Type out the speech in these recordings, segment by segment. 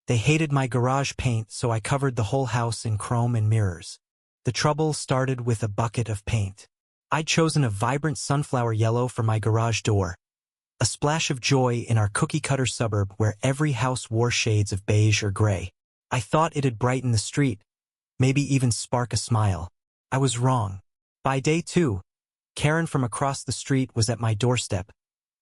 They hated my garage paint, so I covered the whole house in chrome and mirrors. The trouble started with a bucket of paint. I'd chosen a vibrant sunflower yellow for my garage door, a splash of joy in our cookie-cutter suburb where every house wore shades of beige or gray. I thought it'd brighten the street, maybe even spark a smile. I was wrong. By day 2, Karen from across the street was at my doorstep,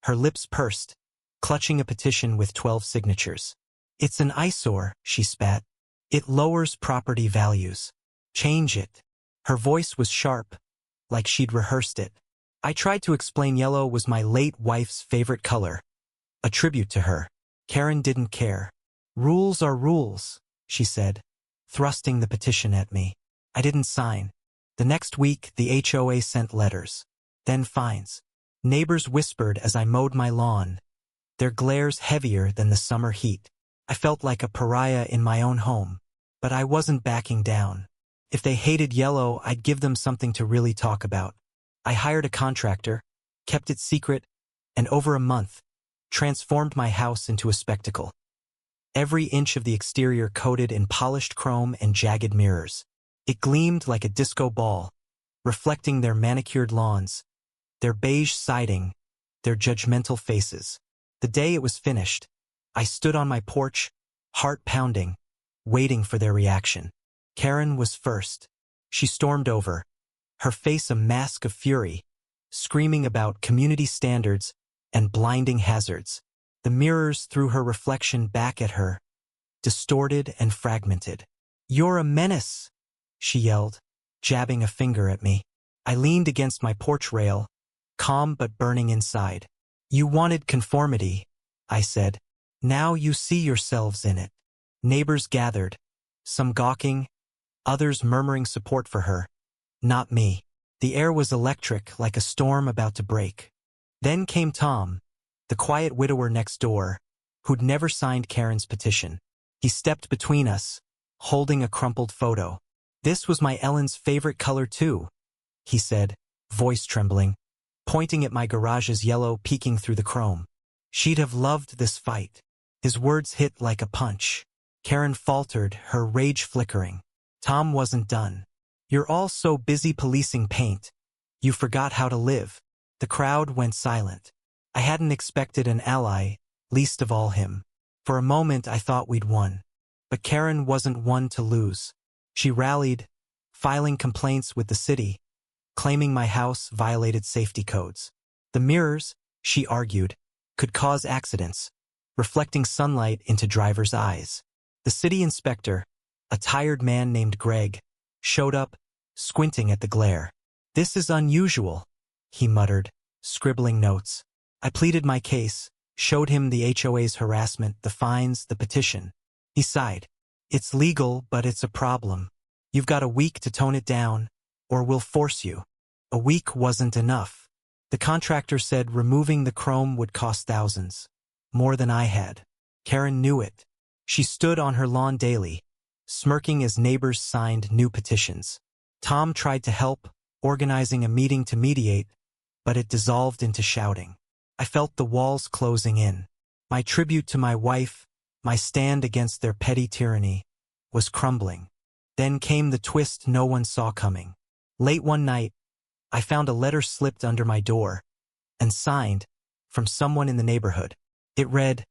her lips pursed, clutching a petition with 12 signatures. "It's an eyesore," she spat. "It lowers property values. Change it." Her voice was sharp, like she'd rehearsed it. I tried to explain yellow was my late wife's favorite color, a tribute to her. Karen didn't care. "Rules are rules," she said, thrusting the petition at me. I didn't sign. The next week, the HOA sent letters, then fines. Neighbors whispered as I mowed my lawn, their glares heavier than the summer heat. I felt like a pariah in my own home, but I wasn't backing down. If they hated yellow, I'd give them something to really talk about. I hired a contractor, kept it secret, and over a month, transformed my house into a spectacle. Every inch of the exterior coated in polished chrome and jagged mirrors. It gleamed like a disco ball, reflecting their manicured lawns, their beige siding, their judgmental faces. The day it was finished, I stood on my porch, heart pounding, waiting for their reaction. Karen was first. She stormed over, her face a mask of fury, screaming about community standards and blinding hazards. The mirrors threw her reflection back at her, distorted and fragmented. "You're a menace," she yelled, jabbing a finger at me. I leaned against my porch rail, calm but burning inside. "You wanted conformity," I said. "Now you see yourselves in it." Neighbors gathered, some gawking, others murmuring support for her. Not me. The air was electric, like a storm about to break. Then came Tom, the quiet widower next door, who'd never signed Karen's petition. He stepped between us, holding a crumpled photo. "This was my Ellen's favorite color too," he said, voice trembling, pointing at my garage's yellow peeking through the chrome. "She'd have loved this fight." His words hit like a punch. Karen faltered, her rage flickering. Tom wasn't done. "You're all so busy policing paint. You forgot how to live." The crowd went silent. I hadn't expected an ally, least of all him. For a moment I thought we'd won. But Karen wasn't one to lose. She rallied, filing complaints with the city, claiming my house violated safety codes. The mirrors, she argued, could cause accidents, reflecting sunlight into drivers' eyes. The city inspector, a tired man named Greg, showed up, squinting at the glare. "This is unusual," he muttered, scribbling notes. I pleaded my case, showed him the HOA's harassment, the fines, the petition. He sighed. "It's legal, but it's a problem. You've got a week to tone it down, or we'll force you." A week wasn't enough. The contractor said removing the chrome would cost thousands. More than I had. Karen knew it. She stood on her lawn daily, smirking as neighbors signed new petitions. Tom tried to help, organizing a meeting to mediate, but it dissolved into shouting. I felt the walls closing in. My tribute to my wife, my stand against their petty tyranny, was crumbling. Then came the twist no one saw coming. Late one night, I found a letter slipped under my door, and signed, from someone in the neighborhood. It read,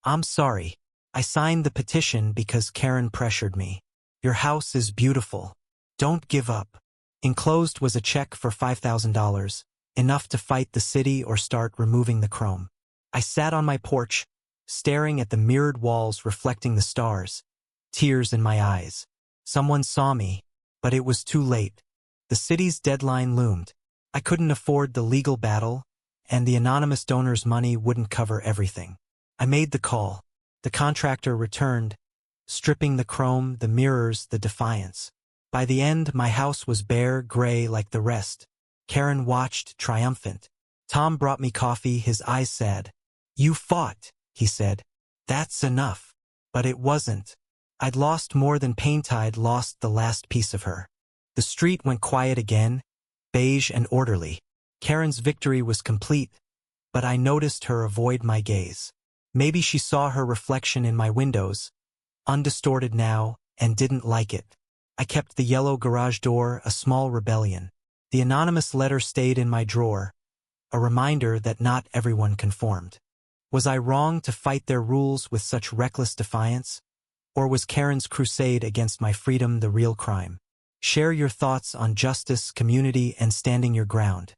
"I'm sorry. I signed the petition because Karen pressured me. Your house is beautiful. Don't give up." Enclosed was a check for $5,000, enough to fight the city or start removing the chrome. I sat on my porch, staring at the mirrored walls reflecting the stars, tears in my eyes. Someone saw me, but it was too late. The city's deadline loomed. I couldn't afford the legal battle, and the anonymous donor's money wouldn't cover everything. I made the call. The contractor returned, stripping the chrome, the mirrors, the defiance. By the end, my house was bare, gray like the rest. Karen watched, triumphant. Tom brought me coffee, his eyes sad. "You fought," he said. "That's enough." But it wasn't. I'd lost more than paint. I'd lost the last piece of her. The street went quiet again, beige and orderly. Karen's victory was complete, but I noticed her avoid my gaze. Maybe she saw her reflection in my windows, undistorted now, and didn't like it. I kept the yellow garage door a small rebellion. The anonymous letter stayed in my drawer, a reminder that not everyone conformed. Was I wrong to fight their rules with such reckless defiance? Or was Karen's crusade against my freedom the real crime? Share your thoughts on justice, community, and standing your ground.